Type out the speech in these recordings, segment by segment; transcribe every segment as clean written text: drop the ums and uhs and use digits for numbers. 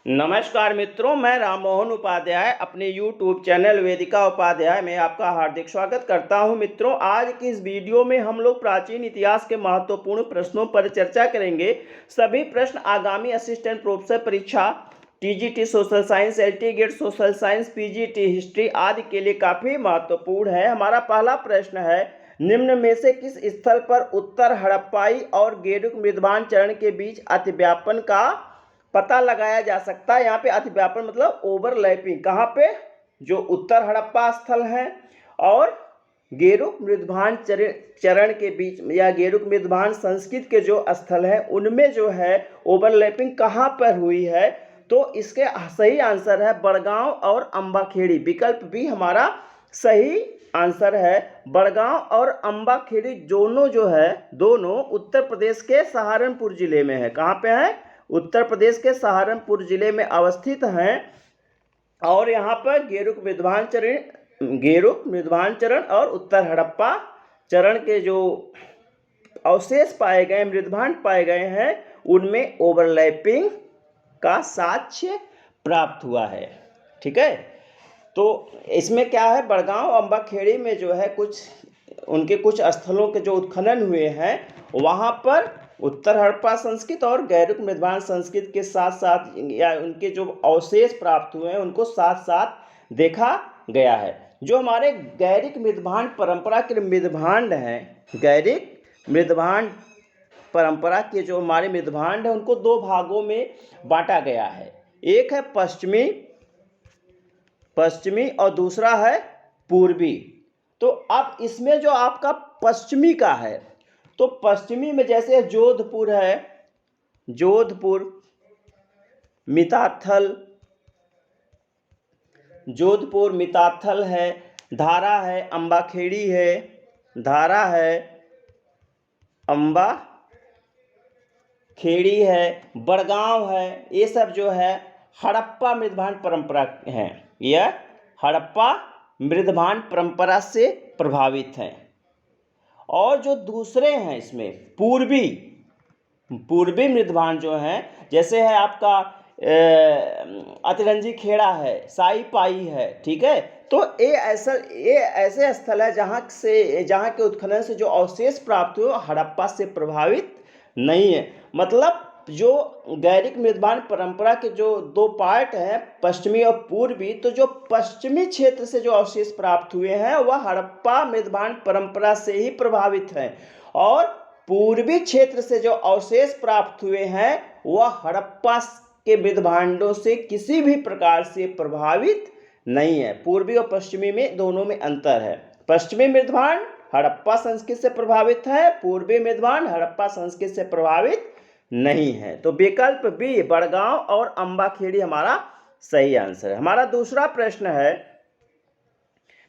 नमस्कार मित्रों, मैं राममोहन उपाध्याय अपने YouTube चैनल वेदिका उपाध्याय में आपका हार्दिक स्वागत करता हूं। मित्रों, आज की इस वीडियो में हम लोग प्राचीन इतिहास के महत्वपूर्ण प्रश्नों पर चर्चा करेंगे। सभी प्रश्न आगामी असिस्टेंट प्रोफेसर परीक्षा TGT social science, LT gate social science, PGT history आदि के लिए काफ़ी महत्वपूर्ण है। हमारा पहला प्रश्न है, निम्न में से किस स्थल पर उत्तर हड़प्पाई और गेरुक मृदभान चरण के बीच अतिव्यापन का पता लगाया जा सकता है। यहाँ पे अतिव्यापन मतलब ओवरलैपिंग, कहाँ पे? जो उत्तर हड़प्पा स्थल है और गेरुक मृदभान चरण के बीच या गेरुक मृदभान संस्कृत के जो स्थल है उनमें जो है ओवरलैपिंग कहाँ पर हुई है? तो इसके सही आंसर है बड़गांव और अम्बाखेड़ी। विकल्प भी हमारा सही आंसर है। बड़गांव और अम्बाखेड़ी दोनों जो है दोनों उत्तर प्रदेश के सहारनपुर जिले में है। कहाँ पे है? उत्तर प्रदेश के सहारनपुर जिले में अवस्थित हैं। और यहाँ पर गेरुक मृदभान चरण और उत्तर हड़प्पा चरण के जो अवशेष पाए गए, मृदभान पाए गए हैं, उनमें ओवरलैपिंग का साक्ष्य प्राप्त हुआ है। ठीक है, तो इसमें क्या है, बड़गांव अम्बाखेड़ी में जो है कुछ स्थलों के जो उत्खनन हुए हैं वहाँ पर उत्तर हड़प्पा संस्कृत और गैरुक मृदभान संस्कृत के साथ साथ या उनके जो अवशेष प्राप्त हुए हैं उनको साथ साथ देखा गया है। जो हमारे गैरिक मृदभान परंपरा के मृदभांड हैं, गैरिक मृदभान परंपरा के जो हमारे मृदभांड हैं उनको दो भागों में बांटा गया है। एक है पश्चिमी और दूसरा है पूर्वी। तो अब इसमें जो आपका पश्चिमी का है, तो पश्चिमी में जैसे जोधपुर है, जोधपुर मिताथल है, धारा है, अम्बाखेड़ी है, धारा है, अम्बाखेड़ी है, बड़गांव है, ये सब जो है हड़प्पा मृदभान परंपरा हैं। यह हड़प्पा मृदभान परंपरा से प्रभावित हैं। और जो दूसरे हैं इसमें पूर्वी मृदभान जो हैं, जैसे है आपका अतरंजी खेड़ा है, साई पाई है। ठीक है, तो ये ऐसे स्थल है जहाँ के उत्खनन से जो अवशेष प्राप्त हुए हड़प्पा से प्रभावित नहीं है। मतलब जो गैरिक मृदभान परंपरा के जो दो पार्ट हैं, पश्चिमी और पूर्वी, तो जो पश्चिमी क्षेत्र से जो अवशेष प्राप्त हुए हैं वह हड़प्पा मृदभान परंपरा से ही प्रभावित हैं और पूर्वी क्षेत्र से जो अवशेष प्राप्त हुए हैं वह हड़प्पा के मृदभांडों से किसी भी प्रकार से प्रभावित नहीं है। पूर्वी और पश्चिमी में दोनों में अंतर है। पश्चिमी मृदभांड हड़प्पा संस्कृत से प्रभावित है, पूर्वी मृदभांड हड़प्पा संस्कृत से प्रभावित नहीं है। तो विकल्प बी बड़गांव और अम्बाखेड़ी हमारा सही आंसर है। हमारा दूसरा प्रश्न है,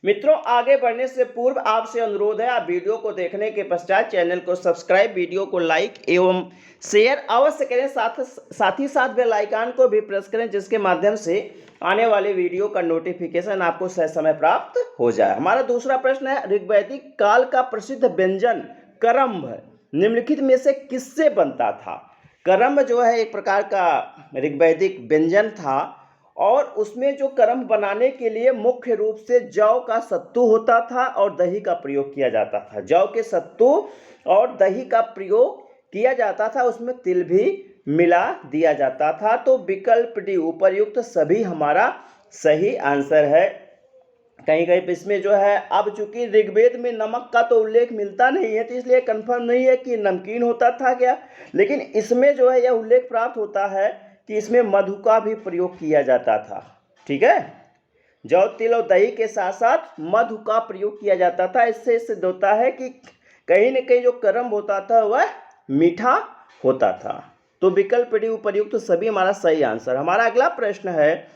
मित्रों आगे बढ़ने से पूर्व आपसे अनुरोध है, आप वीडियो को देखने के पश्चात चैनल को सब्सक्राइब, वीडियो को लाइक एवं शेयर अवश्य करें। साथ ही साथ बेल आइकन को भी प्रेस करें जिसके माध्यम से आने वाले वीडियो का नोटिफिकेशन आपको समय प्राप्त हो जाए। हमारा दूसरा प्रश्न है, ऋग्वैदिक काल का प्रसिद्ध व्यंजन करम्ब निम्नलिखित में से किससे बनता था? करम्ब जो है एक प्रकार का ऋग्वैदिक व्यंजन था और उसमें जो करम्ब बनाने के लिए मुख्य रूप से जौ का सत्तू होता था और दही का प्रयोग किया जाता था। जौ के सत्तू और दही का प्रयोग किया जाता था, उसमें तिल भी मिला दिया जाता था। तो विकल्प डी उपर्युक्त सभी हमारा सही आंसर है। कहीं कहीं इसमें जो है, अब चूंकि ऋग्वेद में नमक का तो उल्लेख मिलता नहीं है तो इसलिए कंफर्म नहीं है कि नमकीन होता था क्या, लेकिन इसमें जो है यह उल्लेख प्राप्त होता है कि इसमें मधु का भी प्रयोग किया जाता था। ठीक है, जौ, तिल और दही के साथ साथ मधु का प्रयोग किया जाता था। इससे सिद्ध होता है कि कहीं न कहीं जो करम्ब होता था वह मीठा होता था। तो विकल्प डी उपर्युक्त सभी हमारा सही आंसर। हमारा अगला प्रश्न है,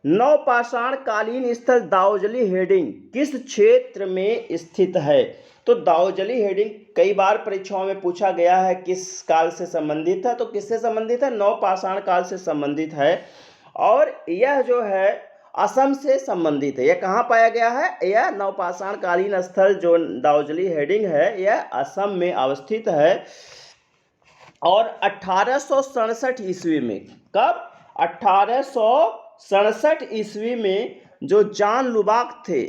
नवपाषाण कालीन स्थल दाऊजली हेडिंग किस क्षेत्र में स्थित है? तो दाऊजली हेडिंग कई बार परीक्षाओं में पूछा गया है किस काल से संबंधित है, तो किससे संबंधित है? नवपाषाण काल से संबंधित है और यह जो है असम से संबंधित है। यह कहाँ पाया गया है? यह नवपाषाण कालीन स्थल जो दाऊजली हेडिंग है यह असम में अवस्थित है और 1867 ईस्वी में, कब? 1867 ईस्वी में जो जॉन लुबाक थे,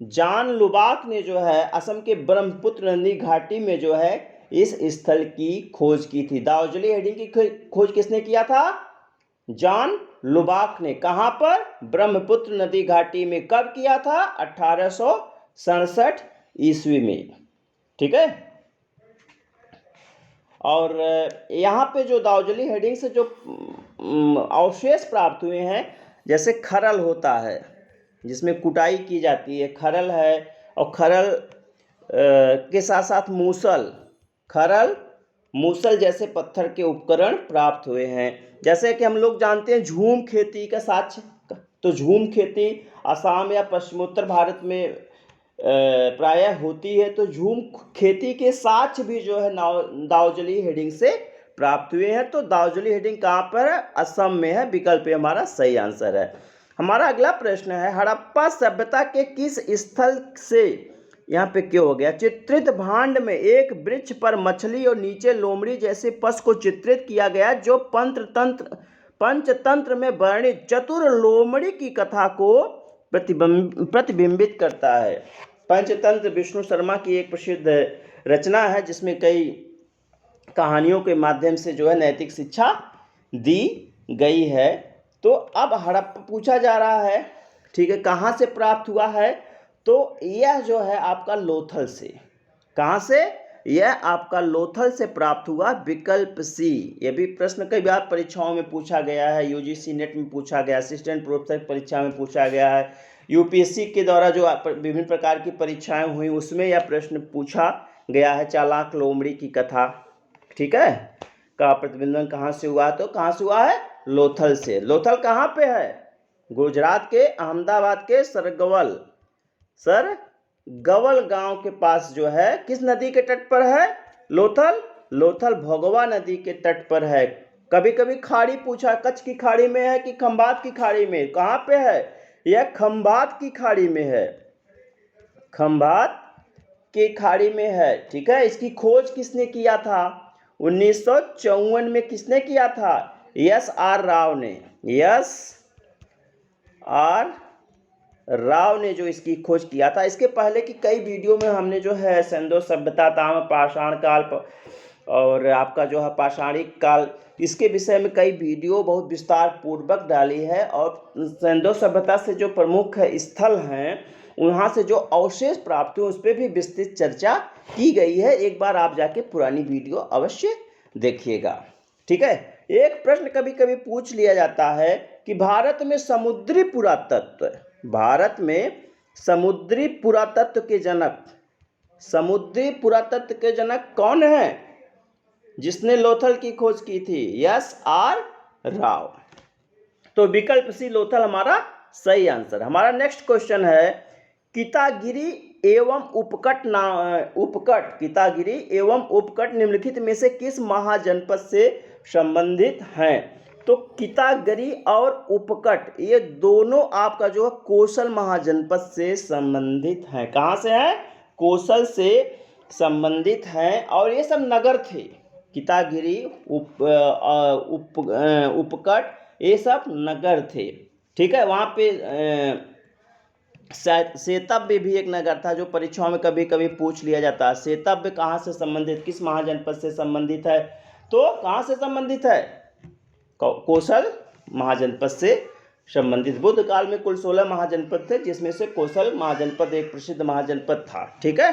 जॉन लुबाक ने जो है असम के ब्रह्मपुत्र नदी घाटी में जो है इस स्थल की खोज की थी। दार्जिलिंग हेडिंग की खोज किसने किया था? जॉन लुबाक ने। कहां पर? ब्रह्मपुत्र नदी घाटी में। कब किया था? 1867 ईस्वी में। ठीक है। और यहाँ पे जो दार्जिलिंग हेडिंग से जो अवशेष प्राप्त हुए हैं, जैसे खरल होता है जिसमें कुटाई की जाती है, खरल है, और खरल के साथ साथ मूसल जैसे पत्थर के उपकरण प्राप्त हुए हैं। जैसे कि हम लोग जानते हैं झूम खेती का साक्ष्य, तो झूम खेती असम या पश्चिमोत्तर भारत में प्रायः होती है। तो झूम खेती के साक्ष्य भी जो है दार्जिलिंग हेडिंग से प्राप्त हुए हैं। तो दार्जिलिंग हेडिंग कहाँ पर है? असम में है। विकल्प ए हमारा सही आंसर है। हमारा अगला प्रश्न है, हड़प्पा सभ्यता के किस स्थल से, यहाँ पे क्यों हो गया, चित्रित भांड में एक वृक्ष पर मछली और नीचे लोमड़ी जैसे पशु को चित्रित किया गया जो पंचतंत्र में वर्णित चतुर लोमड़ी की कथा को प्रतिबिंबित करता है। पंचतंत्र विष्णु शर्मा की एक प्रसिद्ध रचना है जिसमें कई कहानियों के माध्यम से जो है नैतिक शिक्षा दी गई है। तो अब हड़प्पा पूछा जा रहा है, ठीक है, कहाँ से प्राप्त हुआ है? तो यह जो है आपका लोथल से। कहाँ से? यह आपका लोथल से प्राप्त हुआ। विकल्प सी। यह भी प्रश्न कई बार परीक्षाओं में पूछा गया है, यूजीसी नेट में पूछा गया, असिस्टेंट प्रोफेसर परीक्षा में पूछा गया है, यूपीएससी के द्वारा जो विभिन्न प्रकार की परीक्षाएं हुई उसमें यह प्रश्न पूछा गया है, चालाक लोमड़ी की कथा, ठीक है, का प्रतिबिंबन कहाँ से हुआ? तो कहाँ से हुआ है? लोथल से। लोथल कहाँ पे है? गुजरात के अहमदाबाद के सरगवल गांव के पास जो है, किस नदी के तट पर है लोथल भोगवा नदी के तट पर है। कभी कभी खाड़ी पूछा, कच्छ की खाड़ी में है कि खंभात की खाड़ी में? कहाँ पे है? यह खंभात की खाड़ी में है, खंभात की खाड़ी में है। ठीक है। इसकी खोज किसने किया था? 1954 में किसने किया था? एस.आर. राव ने। एस.आर. राव ने जो इसकी खोज किया था। इसके पहले की कई वीडियो में हमने जो है सिंधु सभ्यता, ताम्र पाषाण काल और आपका जो है पाषाणिक काल, इसके विषय में कई वीडियो बहुत विस्तार पूर्वक डाली है। और सिंधु सभ्यता से जो प्रमुख स्थल हैं वहाँ से जो अवशेष प्राप्त हुए उस पर भी विस्तृत चर्चा की गई है। एक बार आप जाके पुरानी वीडियो अवश्य देखिएगा। ठीक है। एक प्रश्न कभी कभी पूछ लिया जाता है कि भारत में समुद्री पुरातत्व के जनक कौन है जिसने लोथल की खोज की थी? एस.आर. राव। तो विकल्प सी लोथल हमारा सही आंसर। हमारा नेक्स्ट क्वेश्चन है, कितागिरी एवं उपकट निम्नलिखित में से किस महाजनपद से संबंधित हैं? तो कितागिरी और उपकट ये दोनों आपका जो है कौशल महाजनपद से संबंधित हैं। कहाँ से हैं? कौशल से संबंधित हैं। और ये सब नगर थे। कितागिरी, उपकट ये सब नगर थे। ठीक है। वहाँ पे सेतव्य भी एक नगर था जो परीक्षाओं में कभी कभी पूछ लिया जाता है। सेतव्य कहाँ से संबंधित, किस महाजनपद से संबंधित है? तो कहाँ से संबंधित है? कौशल महाजनपद से संबंधित। बुद्ध काल में कुल 16 महाजनपद थे जिसमें से कौशल महाजनपद एक प्रसिद्ध महाजनपद था। ठीक है।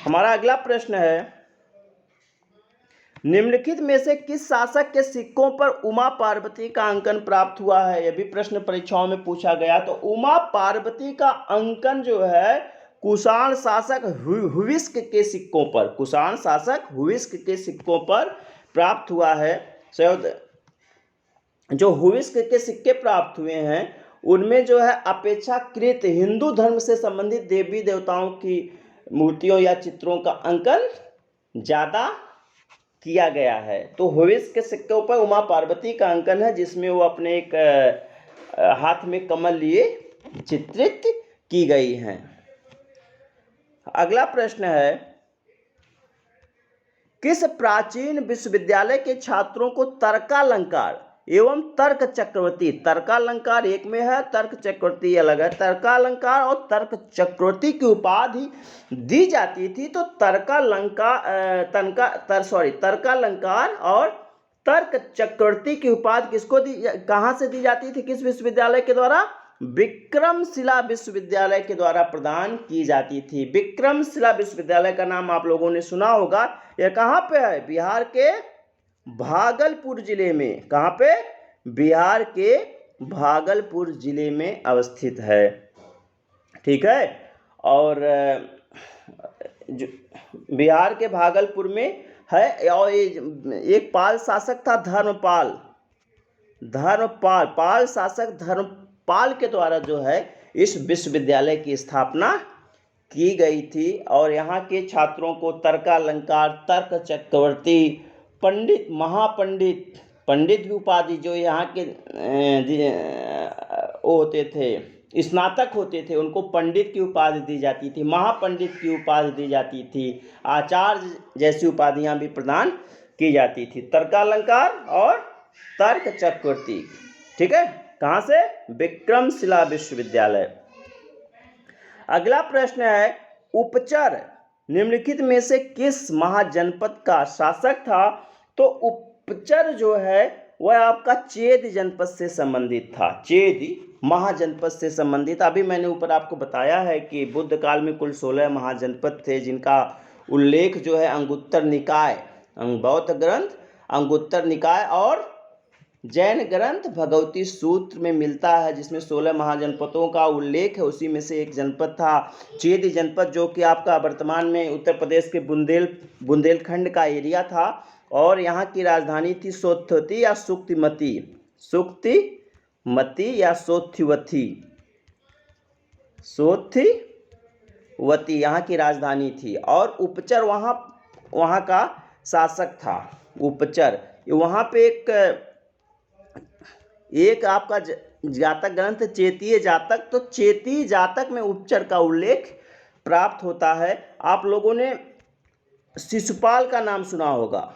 हमारा अगला प्रश्न है, निम्नलिखित में से किस शासक के सिक्कों पर उमा पार्वती का अंकन प्राप्त हुआ है? यह भी प्रश्न परीक्षाओं में पूछा गया। तो उमा पार्वती का अंकन जो है कुषाण शासक हुविस्क के सिक्कों पर प्राप्त हुआ है। जो हुविस्क के सिक्के प्राप्त हुए हैं उनमें जो है अपेक्षाकृत हिंदू धर्म से संबंधित देवी देवताओं की मूर्तियों या चित्रों का अंकन ज्यादा किया गया है। तो हुविस्क के सिक्कों पर उमा पार्वती का अंकन है जिसमें वो अपने एक हाथ में कमल लिए चित्रित की गई हैं। अगला प्रश्न है, किस प्राचीन विश्वविद्यालय के छात्रों को तर्कालंकार एवं तर्क चक्रवर्ती, तर्कालंकार एक में है, तर्क चक्रवर्ती अलग है, तर्कालंकार और तर्क चक्रवर्ती की उपाधि दी जाती थी? तो तर्कालंकार और तर्क चक्रवर्ती की उपाधि किसको कहाँ से दी जाती थी, किस विश्वविद्यालय के द्वारा? विक्रमशिला विश्वविद्यालय के द्वारा प्रदान की जाती थी। विक्रमशिला विश्वविद्यालय का नाम आप लोगों ने सुना होगा। यह कहाँ पे है? बिहार के भागलपुर जिले में। कहाँ पे? बिहार के भागलपुर जिले में अवस्थित है। ठीक है। और बिहार के भागलपुर में है। और एक पाल शासक था धर्मपाल, पाल शासक धर्मपाल के द्वारा जो है इस विश्वविद्यालय की स्थापना की गई थी। और यहाँ के छात्रों को तर्कालंकार, तर्क चक्रवर्ती, पंडित, महापंडित, पंडित की उपाधि, जो यहाँ के वो होते थे, स्नातक होते थे, उनको पंडित की उपाधि दी जाती थी, महापंडित की उपाधि दी जाती थी, आचार्य जैसी उपाधियां भी प्रदान की जाती थी। तर्कालंकार और तर्क चक्रवर्ती। ठीक है। कहाँ से? विक्रमशिला विश्वविद्यालय। अगला प्रश्न है, उपचर निम्नलिखित में से किस महाजनपद का शासक था? तो उपचर जो है वह आपका चेद जनपद से संबंधित था। चेद महाजनपद से संबंधित। अभी मैंने ऊपर आपको बताया है कि बुद्ध काल में कुल 16 महाजनपद थे, जिनका उल्लेख जो है अंगुत्तर निकाय, बौद्ध ग्रंथ अंगुत्तर निकाय और जैन ग्रंथ भगवती सूत्र में मिलता है, जिसमें 16 महाजनपदों का उल्लेख है। उसी में से एक जनपद था चेद जनपद, जो कि आपका वर्तमान में उत्तर प्रदेश के बुंदेलखंड का एरिया था। और यहाँ की राजधानी थी सोत्थिवती या सुक्तिमती, सुक्तिमती या सोत्थिवती, सोत्थिवती यहाँ की राजधानी थी। और उपचर वहाँ का शासक था। उपचर वहाँ पे एक आपका जातक ग्रंथ चेतीय जातक, तो चेतीय जातक में उपचर का उल्लेख प्राप्त होता है। आप लोगों ने शिशुपाल का नाम सुना होगा।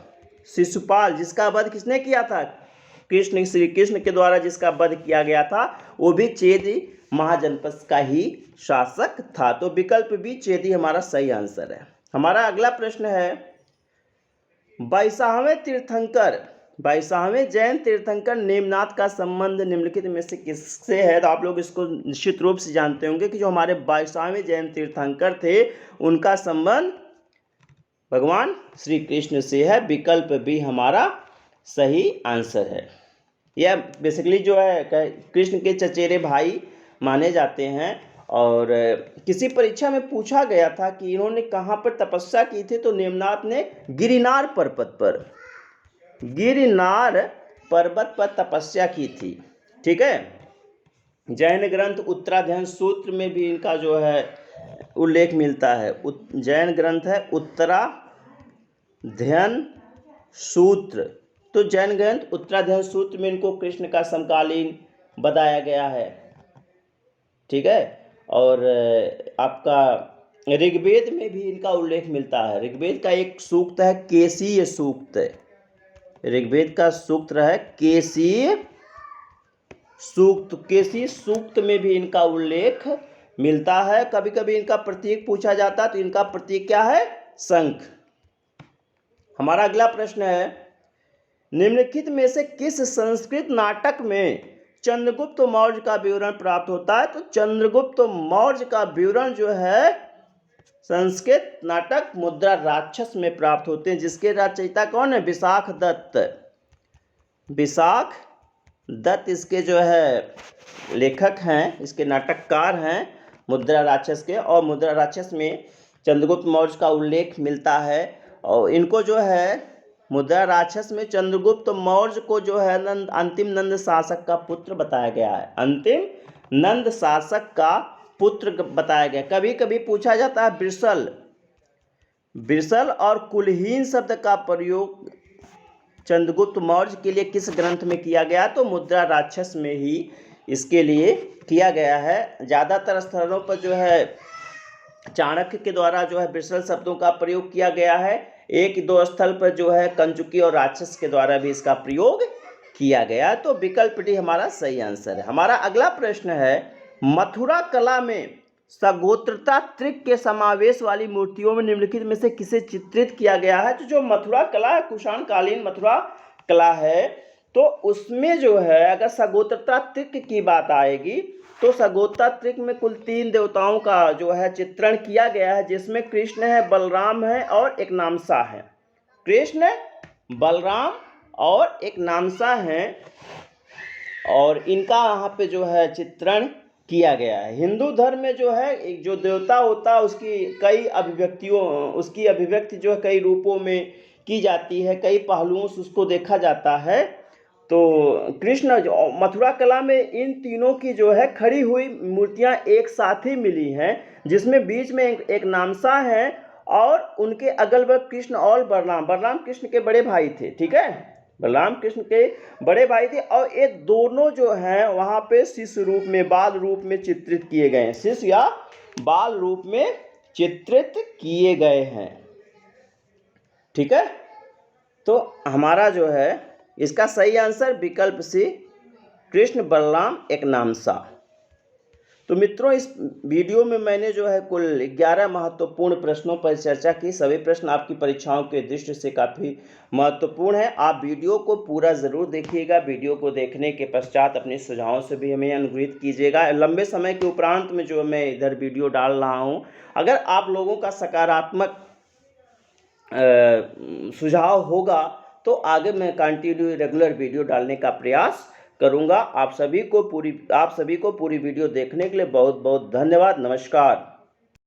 शिशुपाल, जिसका वध किसने किया था? श्री कृष्ण के द्वारा जिसका वध किया गया था, वो भी चेदी महाजनपद का ही शासक था। तो विकल्प बी चेदी हमारा सही आंसर है। हमारा अगला प्रश्न है, 22वें जैन तीर्थंकर नेमिनाथ का संबंध निम्नलिखित में से किससे है? तो आप लोग इसको निश्चित रूप से जानते होंगे कि जो हमारे 22वें जैन तीर्थंकर थे, उनका संबंध भगवान श्री कृष्ण से है। विकल्प बी हमारा सही आंसर है। यह बेसिकली जो है कृष्ण के चचेरे भाई माने जाते हैं। और किसी परीक्षा में पूछा गया था कि इन्होंने कहाँ पर तपस्या की थी, तो नेमिनाथ ने गिरिनार पर्वत पर तपस्या की थी। ठीक है। जैन ग्रंथ उत्तराध्ययन सूत्र में भी इनका जो है उल्लेख मिलता है। जैन ग्रंथ है उत्तराध्ययन सूत्र। तो जैन ग्रंथ उत्तराध्ययन सूत्र में इनको कृष्ण का समकालीन बताया गया है। ठीक है। और आपका ऋग्वेद में भी इनका उल्लेख मिलता है। ऋग्वेद का एक सूक्त है केसीय सूक्त। ऋग्वेद का सूक्त है केसीय सूक्त। केसीय सूक्त में भी इनका उल्लेख मिलता है। कभी कभी इनका प्रतीक पूछा जाता है, तो इनका प्रतीक क्या है? शंख। हमारा अगला प्रश्न है, निम्नलिखित में से किस संस्कृत नाटक में चंद्रगुप्त मौर्य का विवरण प्राप्त होता है? तो चंद्रगुप्त मौर्य का विवरण जो है संस्कृत नाटक मुद्रा राक्षस में प्राप्त होते हैं, जिसके रचयिता कौन है? विशाख दत्त इसके जो है लेखक हैं, इसके नाटककार हैं मुद्रा राक्षस के। और मुद्रा राक्षस में चंद्रगुप्त मौर्य का उल्लेख मिलता है। और इनको जो है मुद्रा राक्षस में चंद्रगुप्त मौर्य को जो है अंतिम नंद शासक का पुत्र बताया गया है। अंतिम नंद शासक का पुत्र बताया गया। कभी कभी पूछा जाता है बिरसल और कुलहीन शब्द का प्रयोग चंद्रगुप्त मौर्य के लिए किस ग्रंथ में किया गया? तो मुद्रा राक्षस में ही इसके लिए किया गया है। ज़्यादातर स्थलों पर जो है चाणक्य के द्वारा जो है बिरसल शब्दों का प्रयोग किया गया है। एक दो स्थल पर जो है कंचुकी और राक्षस के द्वारा भी इसका प्रयोग किया गया। तो विकल्प डी हमारा सही आंसर है। हमारा अगला प्रश्न है, मथुरा कला में सगोत्रता त्रिक के समावेश वाली मूर्तियों में निम्नलिखित में से किसे चित्रित किया गया है। तो जो मथुरा कला है, कुषाण कालीन मथुरा कला है, तो उसमें जो है अगर सगोत्रता त्रिक की बात आएगी तो सगोत्रता त्रिक में कुल 3 देवताओं का जो है चित्रण किया गया है, जिसमें कृष्ण है, बलराम है और एक नामसा है। कृष्ण, बलराम और एक नामसा है, और इनका यहाँ पे जो है चित्रण किया गया है। हिंदू धर्म में जो है एक जो देवता होता है उसकी कई अभिव्यक्तियों, उसकी अभिव्यक्ति जो है कई रूपों में की जाती है, कई पहलुओं से उसको देखा जाता है। तो कृष्ण जो मथुरा कला में इन तीनों की जो है खड़ी हुई मूर्तियां एक साथ ही मिली हैं, जिसमें बीच में एक नामसा है और उनके अगल बगल कृष्ण और बलराम कृष्ण के बड़े भाई थे, ठीक है, बलराम कृष्ण के बड़े भाई थे, और ये दोनों जो हैं वहाँ पे शिशु रूप में, बाल रूप में चित्रित किए गए हैं, शिशु या बाल रूप में चित्रित किए गए हैं, ठीक है। तो हमारा जो है इसका सही आंसर विकल्प सी, कृष्ण, बलराम, एक नामसा। तो मित्रों, इस वीडियो में मैंने जो है कुल 11 महत्वपूर्ण प्रश्नों पर चर्चा की। सभी प्रश्न आपकी परीक्षाओं के दृष्टि से काफ़ी महत्वपूर्ण है। आप वीडियो को पूरा ज़रूर देखिएगा। वीडियो को देखने के पश्चात अपने सुझावों से भी हमें अनुग्रहित कीजिएगा। लंबे समय के उपरांत में जो मैं इधर वीडियो डाल रहा हूँ, अगर आप लोगों का सकारात्मक सुझाव होगा तो आगे मैं कंटिन्यू रेगुलर वीडियो डालने का प्रयास करूंगा। आप सभी को पूरी वीडियो देखने के लिए बहुत बहुत धन्यवाद। नमस्कार।